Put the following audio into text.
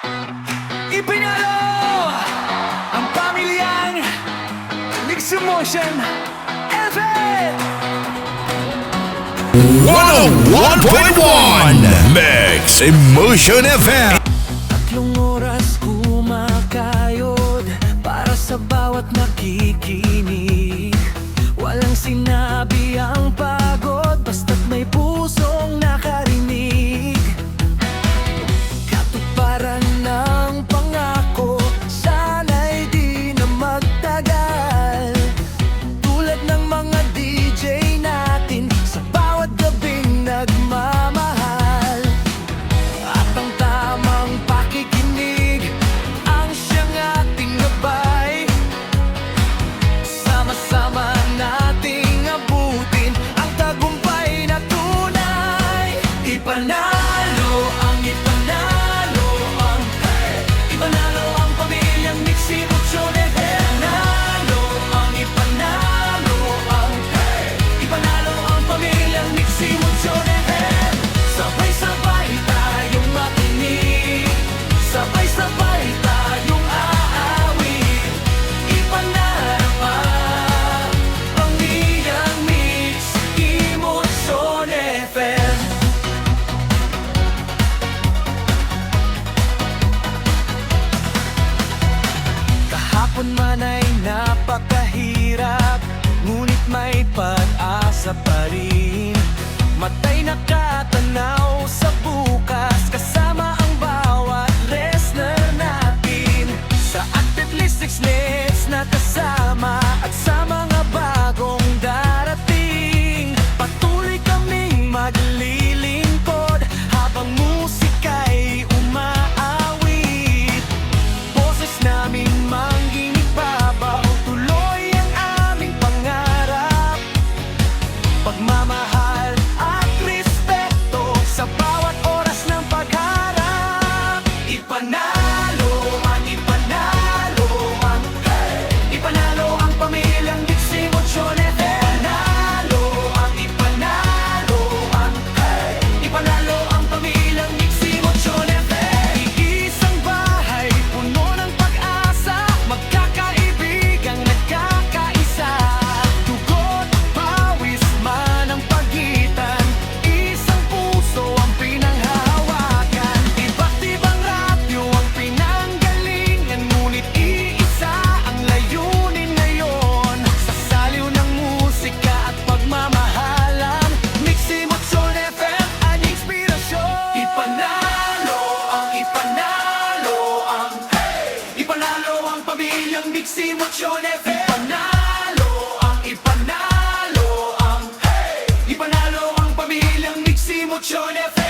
Ipinalo ang pamilyang Mix Emotion FM 101.1 Mix Emotion FM. Tatlong oras kumakayod para sa bawat nakikinig. Walang sinabi ang pagod, basta't may pusong nakarinig. Katuparan ng pangako, sana'y di na magtagal. Tulad ng mga DJ natin sa bawat gabing nagmamahal. At ang tamang pakikinig ang siyang ating gabay. Sama-sama nating abutin ang tagumpay na tunay. Ipanalo ang ipanalo ang ipanalo ang pamilyang Mix Emotion FM. Ipanalo ang ipanalo ang ipanalo ang pamilyang Mix Emotion FM. Sabay-sabay tayong makinig, sabay-sabay tayong aawit. Ipanalo ang pamilyang Mix Emotion FM. Kahapon man ay napakahirap, ngunit may pag-asa pa rin. Matay nakatanaw sa bukas, kasama ang bawat listener natin. Sa Athletics Nets na kasama at sa mga bagong darating. Patuloy kaming maglilingkod habang musika'y umaawit. Boses namin mangingibabaw, tuloy ang aming pangarap. Pagmamahal at respeto sa bawat oras ng pagharap. Ipanalo ang ipanalo ang ipanalo ang pamilyang Mix Emotion FM. Ipanalo ang ipanalo ang ipanalo ang pamilyang Mix Emotion FM. Iisang bahay puno ng pag-asa, magkakaibigang nagkakaisa. Dugo't pawis man ang pagitan, isang puso ang pinanghahawakan. Iba't ibang radyo ang pinanggalingan, ngunit iisa ang layunin ngayon. Sa saliw ng musika at pagmamahalan, Mix Emotion FM ang inspirasyon. Ipanalo ang ipanalo ang ipanalo ang pamilyang Mix Emotion FM. Ipanalo ang ipanalo ang ipanalo ang pamilyang Mix Emotion FM.